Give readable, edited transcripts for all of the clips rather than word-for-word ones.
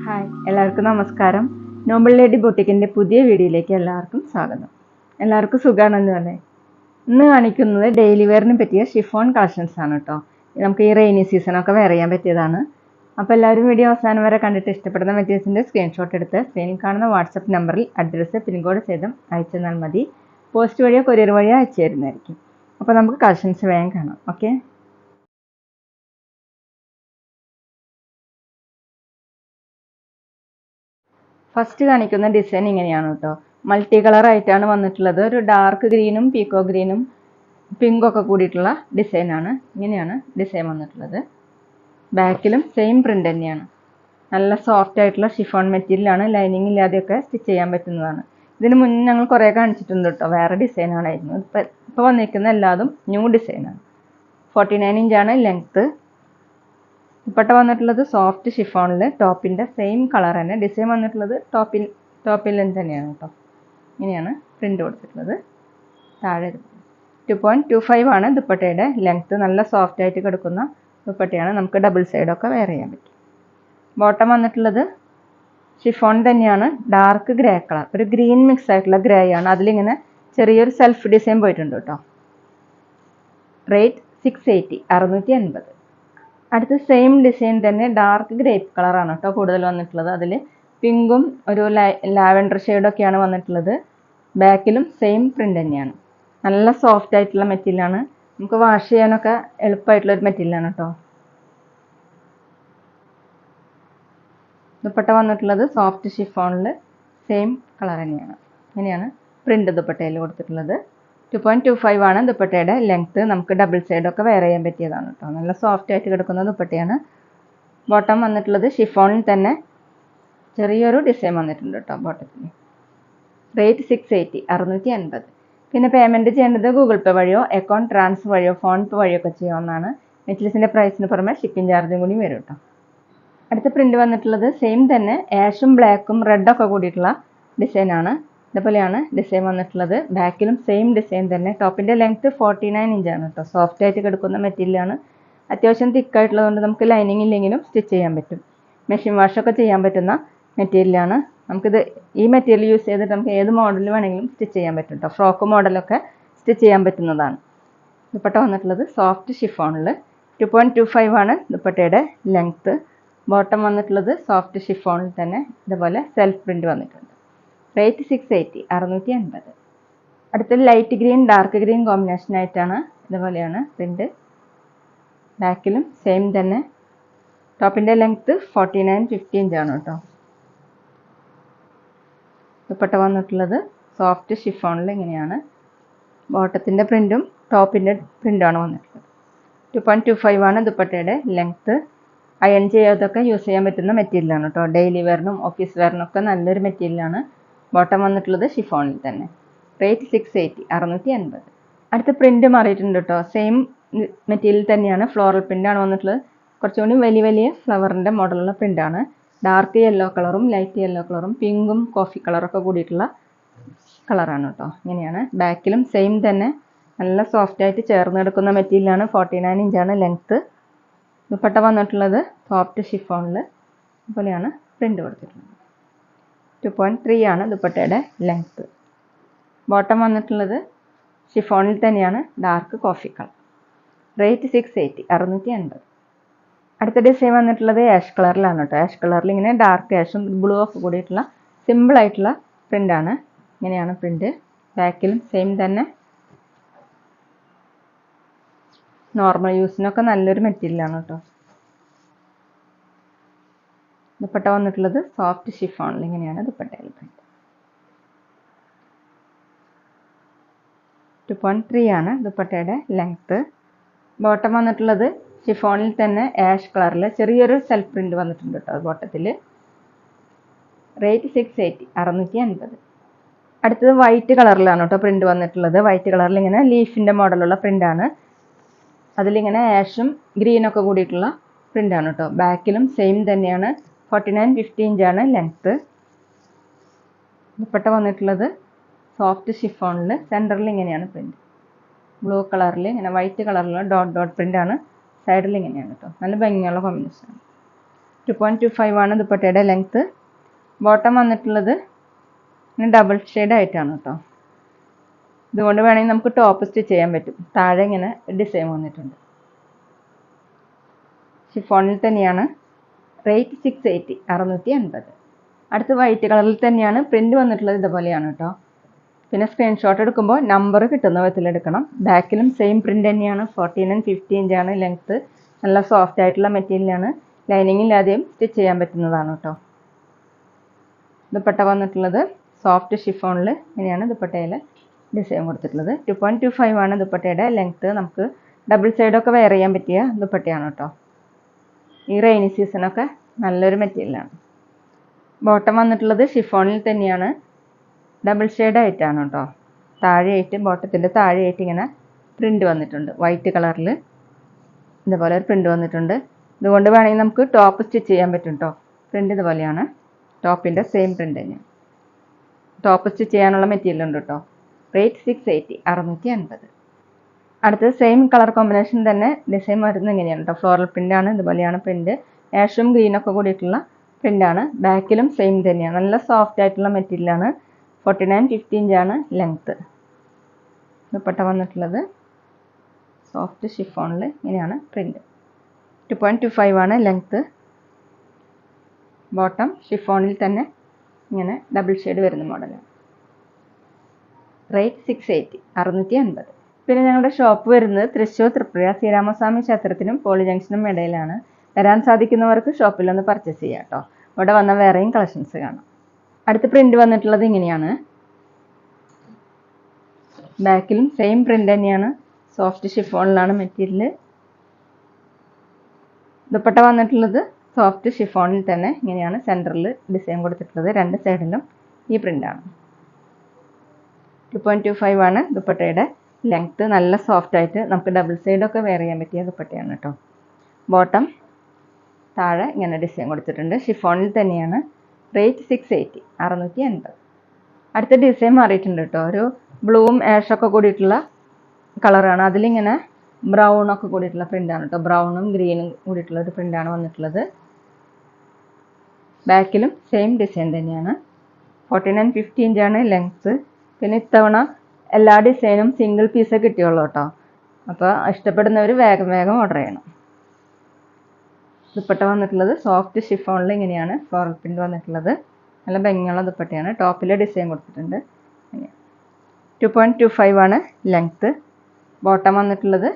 Hi, എല്ലാവർക്കും നമസ്കാരം. Noble lady ബൊട്ടിക്കിൻ്റെ പുതിയ വീഡിയോയിലേക്ക് എല്ലാവർക്കും സ്വാഗതം. എല്ലാവർക്കും സുഖമാണെന്ന് തന്നെ. ഇന്ന് കാണിക്കുന്നത് ഡെയിലി വെയറിന് പറ്റിയ ഷിഫോൺ കളക്ഷൻസ് ആണ് കേട്ടോ. നമുക്ക് ഈ റെയിനി സീസണൊക്കെ വെയർ ചെയ്യാൻ പറ്റിയതാണ്. അപ്പോൾ എല്ലാവരും വീഡിയോ അവസാനം വരെ കണ്ടിട്ട് ഇഷ്ടപ്പെടുന്ന മെറ്റീരിയൽസിൻ്റെ സ്ക്രീൻഷോട്ട് എടുത്ത് സ്ക്രീനിൽ കാണുന്ന വാട്സപ്പ് നമ്പറിൽ അഡ്രസ്സ് പിൻകോഡ് സഹിതം അയച്ചു തന്നാൽ മതി. പോസ്റ്റ് വഴിയോ കൊറിയർ വഴിയോ അയച്ചു തരുന്നതായിരിക്കും. അപ്പോൾ നമുക്ക് കളക്ഷൻസ് വേഗം കാണാം. ഓക്കെ. ഫസ്റ്റ് കാണിക്കുന്ന ഡിസൈൻ ഇങ്ങനെയാണ് കേട്ടോ. മൾട്ടി കളർ ആയിട്ടാണ് വന്നിട്ടുള്ളത്. ഒരു ഡാർക്ക് ഗ്രീനും പീക്കോ ഗ്രീനും പിങ്കൊക്കെ കൂടിയിട്ടുള്ള ഡിസൈനാണ്. ഇങ്ങനെയാണ് ഡിസൈൻ വന്നിട്ടുള്ളത്. ബാക്കിലും സെയിം പ്രിൻ്റ് തന്നെയാണ്. നല്ല സോഫ്റ്റ് ആയിട്ടുള്ള ഷിഫോൺ മെറ്റീരിയലാണ്. ലൈനിങ് ഇല്ലാതെയൊക്കെ സ്റ്റിച്ച് ചെയ്യാൻ പറ്റുന്നതാണ്. ഇതിന് മുന്നേ ഞങ്ങൾ കുറേ കാണിച്ചിട്ടുണ്ട് കേട്ടോ. വേറെ ഡിസൈനാണായിരുന്നു. ഇപ്പോൾ വന്നിരിക്കുന്ന എല്ലാതും ന്യൂ ഡിസൈനാണ്. 49 ഇഞ്ചാണ് ലെങ്ത്ത്. ദുപ്പട്ട വന്നിട്ടുള്ളത് സോഫ്റ്റ് ഷിഫോണിൽ ടോപ്പിൻ്റെ സെയിം കളർ തന്നെ. ഡിസൈൻ വന്നിട്ടുള്ളത് ടോപ്പിൽ തന്നെയാണ് കേട്ടോ. ഇങ്ങനെയാണ് പ്രിൻ്റ് കൊടുത്തിട്ടുള്ളത്. താഴെ 2.25 ആണ് ദുപ്പട്ടയുടെ ലെങ്ത്ത്. നല്ല സോഫ്റ്റ് ആയിട്ട് കിടക്കുന്ന ദുപ്പട്ടയാണ്. നമുക്ക് ഡബിൾ സൈഡൊക്കെ വെയർ ചെയ്യാൻ പറ്റും. ബോട്ടം വന്നിട്ടുള്ളത് ഷിഫോൺ തന്നെയാണ്. ഡാർക്ക് ഗ്രേ കളർ, ഒരു ഗ്രീൻ മിക്സ് ആയിട്ടുള്ള ഗ്രേ ആണ്. അതിലിങ്ങനെ ചെറിയൊരു സെൽഫ് ഡിസൈൻ പോയിട്ടുണ്ട് കേട്ടോ. റേറ്റ് 680, 680. അടുത്ത സെയിം ഡിസൈൻ തന്നെ ഡാർക്ക് ഗ്രേപ്പ് കളറാണ് കേട്ടോ കൂടുതൽ വന്നിട്ടുള്ളത്. അതിൽ പിങ്കും ഒരു ലാവൻഡർ ഷെയ്ഡൊക്കെയാണ് വന്നിട്ടുള്ളത്. ബാക്കിലും സെയിം പ്രിൻ്റ് തന്നെയാണ്. നല്ല സോഫ്റ്റ് ആയിട്ടുള്ള മെറ്റീരിയലാണ്. നമുക്ക് വാഷ് ചെയ്യാനൊക്കെ എളുപ്പമായിട്ടുള്ളൊരു മെറ്റീരിയലാണ് കേട്ടോ. ദുപ്പട്ട വന്നിട്ടുള്ളത് സോഫ്റ്റ് ഷിഫോണിൽ സെയിം കളർ തന്നെയാണ്. ഇങ്ങനെയാണ് പ്രിൻ്റ് ദുപ്പട്ടയിൽ കൊടുത്തിട്ടുള്ളത്. 2.25 ആണ് ദുപ്പട്ടയുടെ ലെങ്ത്ത്. നമുക്ക് ഡബിൾ സൈഡൊക്കെ വെയർ ചെയ്യാൻ പറ്റിയതാണ് കേട്ടോ. നല്ല സോഫ്റ്റ് ആയിട്ട് കിടക്കുന്ന ദുപ്പട്ടയാണ്. ബോട്ടം വന്നിട്ടുള്ളത് ഷിഫോണിൽ തന്നെ ചെറിയൊരു ഡിസൈൻ വന്നിട്ടുണ്ട് കേട്ടോ ബോട്ടത്തിൽ. റേറ്റ് 680, 680. പിന്നെ പേയ്മെൻറ്റ് ചെയ്യേണ്ടത് ഗൂഗിൾ പേ വഴിയോ അക്കൗണ്ട് ട്രാൻസ്ഫർ വഴിയോ ഫോൺ പേ വഴിയോ ഒക്കെ ചെയ്യാവുന്നതാണ്. മെറ്റീരിയൽസിൻ്റെ പ്രൈസിന് പുറമെ ഷിപ്പിംഗ് ചാർജും കൂടി വരും കേട്ടോ. അടുത്ത പ്രിൻ്റ് വന്നിട്ടുള്ളത് സെയിം തന്നെ ആഷും ബ്ലാക്കും റെഡൊക്കെ കൂടിയിട്ടുള്ള ഡിസൈനാണ്. ഇതുപോലെയാണ് ഡിസൈൻ വന്നിട്ടുള്ളത്. ബാക്കിലും സെയിം ഡിസൈൻ തന്നെ. ടോപ്പിൻ്റെ ലെങ്ത്ത് 49 ഇഞ്ചാണ് കേട്ടോ. സോഫ്റ്റ് ആയിട്ട് കിടക്കുന്ന മെറ്റീരിയലാണ്. അത്യാവശ്യം തിക്കായിട്ടുള്ളതുകൊണ്ട് നമുക്ക് ലൈനിങ് ഇല്ലെങ്കിലും സ്റ്റിച്ച് ചെയ്യാൻ പറ്റും. മെഷീൻ വാഷൊക്കെ ചെയ്യാൻ പറ്റുന്ന മെറ്റീരിയലാണ്. ഈ മെറ്റീരിയൽ യൂസ് ചെയ്തിട്ട് നമുക്ക് ഏത് മോഡൽ വേണമെങ്കിലും സ്റ്റിച്ച് ചെയ്യാൻ പറ്റും കേട്ടോ. ഫ്രോക്ക് മോഡലൊക്കെ സ്റ്റിച്ച് ചെയ്യാൻ പറ്റുന്നതാണ്. ദുപ്പട്ട വന്നിട്ടുള്ളത് സോഫ്റ്റ് ഷിഫോണിൽ 2.25 ആണ് ദുപ്പട്ടയുടെ ലെങ്ത്ത്. ബോട്ടം വന്നിട്ടുള്ളത് സോഫ്റ്റ് ഷിഫോണിൽ തന്നെ ഇതുപോലെ സെൽഫ് പ്രിൻ്റ് വന്നിട്ടുണ്ട്. റേറ്റ് 680, 680. അടുത്തൊരു light green dark green combination ആയിട്ടാണ്. ഇതുപോലെയാണ് പ്രിൻ്റ്. ബാക്കിലും സെയിം തന്നെ. ടോപ്പിൻ്റെ ലെങ്ത്ത് 49, 50 ഇഞ്ചാണ് കേട്ടോ. ദുപ്പട്ട വന്നിട്ടുള്ളത് സോഫ്റ്റ് ഷിഫോണിൽ ഇങ്ങനെയാണ്. ബോട്ടത്തിൻ്റെ പ്രിൻറ്റും ടോപ്പിൻ്റെ പ്രിൻ്റാണ് വന്നിട്ടുള്ളത്. 2.25 ആണ് ദുപ്പട്ടയുടെ ലെങ്ത്ത്. അയൺ ചെയ്യാതൊക്കെ യൂസ് ചെയ്യാൻ പറ്റുന്ന മെറ്റീരിയലാണ് കേട്ടോ. ഡെയിലി വെയറിനും ഓഫീസ് വെയറിനൊക്കെ നല്ലൊരു മെറ്റീരിയലാണ്. ബോട്ടം വന്നിട്ടുള്ളത് ഷിഫോണിൽ തന്നെ. റേറ്റ് 680, 680. അടുത്ത പ്രിൻ്റ് മാറിയിട്ടുണ്ട് കേട്ടോ. സെയിം മെറ്റീരിയൽ തന്നെയാണ്. ഫ്ലോറൽ പ്രിൻ്റാണ് വന്നിട്ടുള്ളത്. കുറച്ചുകൂടി വലിയ വലിയ ഫ്ലവറിൻ്റെ മോഡലുള്ള പ്രിൻ്റാണ്. ഡാർക്ക് യെല്ലോ കളറും ലൈറ്റ് യെല്ലോ കളറും പിങ്കും കോഫി കളറൊക്കെ കൂടിയിട്ടുള്ള കളറാണ് കേട്ടോ. ഇങ്ങനെയാണ്. ബാക്കിലും സെയിം തന്നെ. നല്ല സോഫ്റ്റ് ആയിട്ട് ചേർന്ന് കിടക്കുന്ന മെറ്റീരിയലാണ്. 49 ഇഞ്ചാണ് ലെങ്ത്ത്. ദുപ്പട്ട വന്നിട്ടുള്ളത് സോഫ്റ്റ് ഷിഫോണിൽ ഇതുപോലെയാണ് പ്രിൻ്റ് കൊടുത്തിട്ടുള്ളത്. 2.3 ആണ് ദുപ്പട്ടയുടെ ലെങ്ത്ത്. ബോട്ടം വന്നിട്ടുള്ളത് ഷിഫോണിൽ തന്നെയാണ് ഡാർക്ക് കോഫി കളർ. റേറ്റ് 680, 680. അടുത്ത ഡിസൈൻ വന്നിട്ടുള്ളത് ആഷ് കളറിലാണ് കേട്ടോ. ആഷ് കളറിൽ ഇങ്ങനെ ഡാർക്ക് ആഷും ബ്ലൂ ഒക്കെ കൂടിയിട്ടുള്ള സിമ്പിളായിട്ടുള്ള പ്രിൻ്റാണ്. ഇങ്ങനെയാണ് പ്രിൻ്റ്. ബാക്കിലും സെയിം തന്നെ. നോർമൽ യൂസിനൊക്കെ നല്ലൊരു മെറ്റീരിയലാണ് കേട്ടോ. ദുപ്പട്ട വന്നിട്ടുള്ളത് സോഫ്റ്റ് ഷിഫോണിൽ ഇങ്ങനെയാണ് ദുപ്പട്ടയിൽ പ്രിൻ്റ്. 2.3 ആണ് ദുപ്പട്ടയുടെ ലെങ്ത്ത്. ബോട്ടം വന്നിട്ടുള്ളത് ഷിഫോണിൽ തന്നെ ആഷ് കളറിൽ ചെറിയൊരു സെൽഫ് പ്രിൻ്റ് വന്നിട്ടുണ്ട് കേട്ടോ ബോട്ടത്തിൽ. റേറ്റ് 680, 680. അടുത്തത് വൈറ്റ് കളറിലാണ് കേട്ടോ പ്രിൻ്റ് വന്നിട്ടുള്ളത്. വൈറ്റ് കളറിൽ ഇങ്ങനെ ലീഫിൻ്റെ മോഡലുള്ള പ്രിൻ്റാണ്. അതിലിങ്ങനെ ആഷും ഗ്രീനൊക്കെ കൂടിയിട്ടുള്ള പ്രിൻ്റാണ് കേട്ടോ. ബാക്കിലും സെയിം തന്നെയാണ്. 49, 50 ഇഞ്ചാണ് ലെങ്ത്ത്. ദുപ്പട്ട വന്നിട്ടുള്ളത് സോഫ്റ്റ് ഷിഫോണിൽ സെൻറ്ററിൽ ഇങ്ങനെയാണ് പ്രിൻ്റ്. ബ്ലൂ കളറിൽ ഇങ്ങനെ വൈറ്റ് കളറിലുള്ള ഡോട്ട് പ്രിൻ്റാണ് സൈഡിൽ ഇങ്ങനെയാണ് കേട്ടോ. നല്ല ഭംഗിയുള്ള കോമ്പിനേഷൻ. 2.25 ആണ് ദുപ്പട്ടയുടെ ലെങ്ത്ത്. ബോട്ടം വന്നിട്ടുള്ളത് ഇങ്ങനെ ഡബിൾ ഷെയ്ഡ് ആയിട്ടാണ് കേട്ടോ. ഇതുകൊണ്ട് വേണമെങ്കിൽ നമുക്ക് ടോപ്പ് സ്റ്റിച്ച് ചെയ്യാൻ പറ്റും. താഴെ ഇങ്ങനെ ഡിസൈൻ വന്നിട്ടുണ്ട്. ഷിഫോണിൽ തന്നെയാണ്. റേറ്റ് 680 680. അടുത്ത് വൈറ്റ് കളറിൽ തന്നെയാണ് പ്രിന്റ് വന്നിട്ടുള്ളത്. ഇതുപോലെയാണ് കേട്ടോ. പിന്നെ സ്ക്രീൻഷോട്ട് എടുക്കുമ്പോൾ നമ്പർ കിട്ടുന്ന വിധത്തിൽ എടുക്കണം. ബാക്കിലും സെയിം പ്രിന്റ് തന്നെയാണ്. 14 and 15 ഇഞ്ചാണ് ലെങ്ത്ത്. നല്ല സോഫ്റ്റ് ആയിട്ടുള്ള മെറ്റീരിയലാണ്. ലൈനിങ് ഇല്ലാതെയും സ്റ്റിച്ച് ചെയ്യാൻ പറ്റുന്നതാണ് കേട്ടോ. ദുപ്പട്ട വന്നിട്ടുള്ളത് സോഫ്റ്റ് ഷിഫോണിൽ ഇങ്ങനെയാണ് ദുപ്പട്ടയിൽ ഡിസൈൻ കൊടുത്തിട്ടുള്ളത്. 2.25 ആണ് ദുപ്പട്ടയുടെ ലെങ്ത്ത്. നമുക്ക് ഡബിൾ സൈഡൊക്കെ വെയർ ചെയ്യാൻ പറ്റിയ ദുപ്പട്ടയാണ് കേട്ടോ. ഈ റെയിനി സീസണൊക്കെ നല്ലൊരു മെറ്റീരിയലാണ്. ബോട്ടം വന്നിട്ടുള്ളത് ഷിഫോണിൽ തന്നെയാണ്. ഡബിൾ ഷെയ്ഡ് ആയിട്ടാണ് കേട്ടോ. താഴെയായിട്ട് ബോട്ടത്തിൻ്റെ താഴെയായിട്ട് ഇങ്ങനെ പ്രിന്റ് വന്നിട്ടുണ്ട്. വൈറ്റ് കളറിൽ ഇതുപോലെ ഒരു പ്രിന്റ് വന്നിട്ടുണ്ട്. ഇതുകൊണ്ട് വേണമെങ്കിൽ നമുക്ക് ടോപ്പ് സ്റ്റിച്ച് ചെയ്യാൻ പറ്റും കേട്ടോ. പ്രിന്റ് ഇതുപോലെയാണ്. ടോപ്പിൻ്റെ സെയിം പ്രിന്റ് തന്നെയാണ്. ടോപ്പ് സ്റ്റിച്ച് ചെയ്യാനുള്ള മെറ്റീരിയൽ ഉണ്ട് കേട്ടോ. റേറ്റ് 680 680. അടുത്തത് സെയിം കളർ കോമ്പിനേഷൻ തന്നെ ഡിസൈൻ വരുന്നത് ഇങ്ങനെയാണ് കേട്ടോ. ഫ്ലോറൽ പ്രിൻ്റാണ്. ഇതുപോലെയാണ് പ്രിന്റ്. ആഷും ഗ്രീനൊക്കെ കൂടിയിട്ടുള്ള പ്രിൻ്റാണ്. ബാക്കിലും സെയിം തന്നെയാണ്. നല്ല സോഫ്റ്റ് ആയിട്ടുള്ള മെറ്റീരിയലാണ്. 49 50 ഇഞ്ചാണ് ലെങ്ത്ത്. ദുപ്പട്ട വന്നിട്ടുള്ളത് സോഫ്റ്റ് ഷിഫോണിൽ ഇങ്ങനെയാണ് പ്രിന്റ്. 2.25 ആണ് ലെങ്ത്ത്. ബോട്ടം ഷിഫോണിൽ തന്നെ ഇങ്ങനെ ഡബിൾ ഷെയ്ഡ് വരുന്ന മോഡലാണ്. റേറ്റ് 680 680. പിന്നെ ഞങ്ങളുടെ ഷോപ്പ് വരുന്നത് തൃശ്ശൂർ തൃപ്രയ ശ്രീരാമസ്വാമി ക്ഷേത്രത്തിനും പോളി ജംഗ്ഷനും ഇടയിലാണ്. വരാൻ സാധിക്കുന്നവർക്ക് ഷോപ്പിലൊന്ന് പർച്ചേസ് ചെയ്യാം കേട്ടോ. ഇവിടെ വന്ന വേറെയും കളക്ഷൻസ് കാണാം. അടുത്ത പ്രിന്റ് വന്നിട്ടുള്ളത് ഇങ്ങനെയാണ്. ബാക്കിലും സെയിം പ്രിന്റ് തന്നെയാണ്. സോഫ്റ്റ് ഷിഫോണിലാണ് മെറ്റീരിയൽ. ദുപ്പട്ട വന്നിട്ടുള്ളത് സോഫ്റ്റ് ഷിഫോണിൽ തന്നെ ഇങ്ങനെയാണ് സെൻറ്ററിൽ ഡിസൈൻ കൊടുത്തിട്ടുള്ളത്. രണ്ട് സൈഡിലും ഈ പ്രിന്റാണ്. 2.25 ആണ് ദുപ്പട്ടയുടെ ലെങ്ത്ത്. നല്ല സോഫ്റ്റ് ആയിട്ട് നമുക്ക് ഡബിൾ സൈഡൊക്കെ വെയർ ചെയ്യാൻ പറ്റിയ ദുപ്പട്ടയാണ് കേട്ടോ. ബോട്ടം താഴെ ഇങ്ങനെ ഡിസൈൻ കൊടുത്തിട്ടുണ്ട്. ഷിഫോണിൽ തന്നെയാണ്. റേറ്റ് 680 680. അടുത്ത ഡിസൈൻ മാറിയിട്ടുണ്ട് കേട്ടോ. ഒരു ബ്ലൂവും ആഷൊക്കെ കൂടിയിട്ടുള്ള കളറാണ്. അതിലിങ്ങനെ ബ്രൗണൊക്കെ കൂടിയിട്ടുള്ള പ്രിൻ്റാണ് കേട്ടോ. ബ്രൗണും ഗ്രീനും കൂടിയിട്ടുള്ള ഒരു പ്രിൻ്റാണ് വന്നിട്ടുള്ളത്. ബാക്കിലും സെയിം ഡിസൈൻ തന്നെയാണ്. 14 and 50 ഇഞ്ചാണ് ലെങ്ത്ത്. പിന്നെ ഇത്തവണ എല്ലാ ഡിസൈനും സിംഗിൾ പീസേ കിട്ടിയുള്ളൂ കേട്ടോ. അപ്പോൾ ഇഷ്ടപ്പെടുന്നവർ വേഗം വേഗം ഓർഡർ ചെയ്യണം. ദുപ്പട്ട വന്നിട്ടുള്ളത് സോഫ്റ്റ് ഷിഫോണിൽ ഇങ്ങനെയാണ് ഫ്ലോറൽ പ്രിന്റ് വന്നിട്ടുള്ളത്. നല്ല ഭംഗിയുള്ള ദുപ്പട്ടയാണ്. ടോപ്പിൽ ഡിസൈൻ കൊടുത്തിട്ടുണ്ട്. 2.25 ആണ് ലെങ്ത്ത്. ബോട്ടം വന്നിട്ടുള്ളത്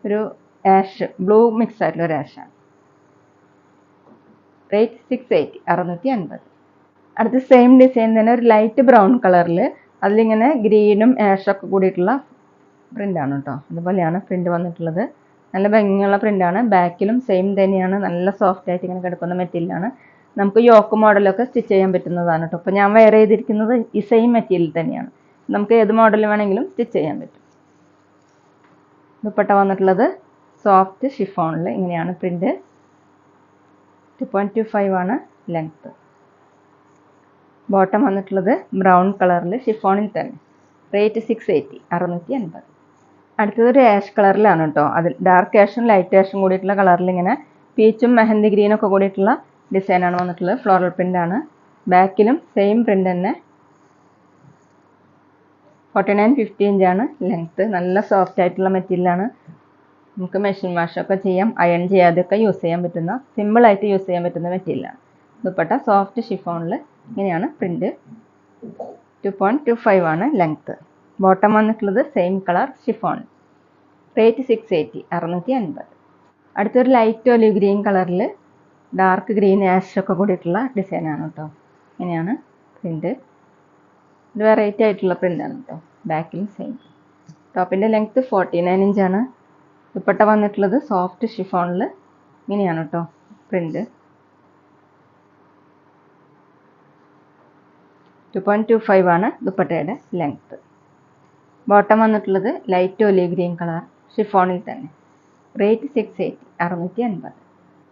ഒരു ആഷ് ബ്ലൂ മിക്സ് ആയിട്ടുള്ള ഒരു ആഷാണ്. റേറ്റ് 680 680. അടുത്ത സെയിം ഡിസൈൻ തന്നെ ഒരു ലൈറ്റ് ബ്രൗൺ കളറിൽ അതിലിങ്ങനെ ഗ്രീനും ആഷൊക്കെ കൂടിയിട്ടുള്ള പ്രിൻ്റാണ് കേട്ടോ. അതുപോലെയാണ് പ്രിന്റ് വന്നിട്ടുള്ളത്. നല്ല ഭംഗിയുള്ള പ്രിൻ്റാണ്. ബാക്കിലും സെയിം തന്നെയാണ്. നല്ല സോഫ്റ്റ് ആയിട്ട് ഇങ്ങനെ കിടക്കുന്ന മെറ്റീരിയലാണ്. നമുക്ക് യോക്ക് മോഡലൊക്കെ സ്റ്റിച്ച് ചെയ്യാൻ പറ്റുന്നതാണ് കേട്ടോ. അപ്പോൾ ഞാൻ വെയർ ചെയ്തിരിക്കുന്നത് ഈ സെയിം മെറ്റീരിയൽ തന്നെയാണ്. നമുക്ക് ഏത് മോഡൽ വേണമെങ്കിലും സ്റ്റിച്ച് ചെയ്യാൻ പറ്റും. ദുപ്പട്ട വന്നിട്ടുള്ളത് സോഫ്റ്റ് ഷിഫോണിൽ ഇങ്ങനെയാണ് പ്രിന്റ്. 2.25 ആണ് ലെങ്ത്ത്. ബോട്ടം വന്നിട്ടുള്ളത് ബ്രൗൺ കളറിൽ ഷിഫോണിൽ തന്നെ. റേറ്റ് 680 680. അടുത്തത് ഒരു ആഷ് കളറിലാണ് കേട്ടോ. അതിൽ ഡാർക്ക് ആഷും ലൈറ്റ് ആഷും കൂടിയിട്ടുള്ള കളറിൽ ഇങ്ങനെ പീച്ചും മെഹന്തി ഗ്രീനും ഒക്കെ കൂടിയിട്ടുള്ള ഡിസൈനാണ് വന്നിട്ടുള്ളത്. ഫ്ലോറൽ പ്രിൻ്റാണ്. ബാക്കിലും സെയിം പ്രിന്റ് തന്നെ. 49 50 ഇഞ്ചാണ് ലെങ്ത്ത്. നല്ല സോഫ്റ്റ് ആയിട്ടുള്ള മെറ്റീരിയലാണ്. നമുക്ക് മെഷീൻ വാഷൊക്കെ ചെയ്യാം. അയൺ ചെയ്യാതെയൊക്കെ യൂസ് ചെയ്യാൻ പറ്റുന്ന സിമ്പിളായിട്ട് യൂസ് ചെയ്യാൻ പറ്റുന്ന മെറ്റീരിയലാണ്. ദുപ്പട്ട സോഫ്റ്റ് ഷിഫോണിൽ ഇങ്ങനെയാണ് പ്രിന്റ്. 2.25 ആണ് ലെങ്ത്ത്. ബോട്ടം വന്നിട്ടുള്ളത് സെയിം കളർ ഷിഫോൺ. റേറ്റ് 680 680. അടുത്തൊരു ലൈറ്റ് ഒലിവ് ഗ്രീൻ കളറിൽ ഡാർക്ക് ഗ്രീൻ ആഷ് ഒക്കെ കൂടിയിട്ടുള്ള ഡിസൈനാണ് കേട്ടോ. ഇങ്ങനെയാണ് പ്രിന്റ്. ഇത് വെറൈറ്റി ആയിട്ടുള്ള പ്രിൻ്റാണ് കേട്ടോ. ബാക്കിലും സെയിം. ടോപ്പിൻ്റെ ലെങ്ത്ത് 49 ഇഞ്ചാണ്. ദുപ്പട്ട വന്നിട്ടുള്ളത് സോഫ്റ്റ് ഷിഫോണിൽ ഇങ്ങനെയാണ് കേട്ടോ പ്രിന്റ്. 2.25 ആണ് ദുപ്പട്ടയുടെ ലെങ്ത്ത്. ബോട്ടം വന്നിട്ടുള്ളത് ലൈറ്റ് ഒലിവ് ഗ്രീൻ കളർ ഷിഫോണിൽ തന്നെ. റേറ്റ് 680 680.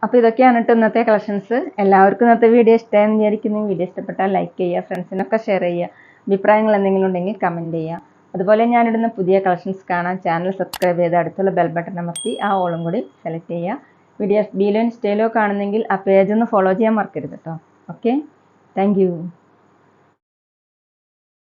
അപ്പോൾ ഇതൊക്കെയാണ് കേട്ടോ ഇന്നത്തെ കളക്ഷൻസ്. എല്ലാവർക്കും ഇന്നത്തെ വീഡിയോ ഇഷ്ടമായെന്ന് വിചാരിക്കുന്നു. വീഡിയോ ഇഷ്ടപ്പെട്ടാൽ ലൈക്ക് ചെയ്യുക, ഫ്രണ്ട്സിനൊക്കെ ഷെയർ ചെയ്യുക. അഭിപ്രായങ്ങൾ എന്തെങ്കിലും ഉണ്ടെങ്കിൽ കമൻറ്റ് ചെയ്യുക. അതുപോലെ ഞാനിടുന്ന പുതിയ കളക്ഷൻസ് കാണാൻ ചാനൽ സബ്സ്ക്രൈബ് ചെയ്ത് അടുത്തുള്ള ബെൽ ബട്ടൺ അമർത്തി ആ ഓളും കൂടി സെലക്ട് ചെയ്യുക. വീഡിയോസ് ബിയിലോ ഇൻസ്റ്റയിലോ കാണുന്നെങ്കിൽ ആ പേജ് ഒന്ന് ഫോളോ ചെയ്യാൻ മറക്കരുത് കേട്ടോ. Okay, thank you.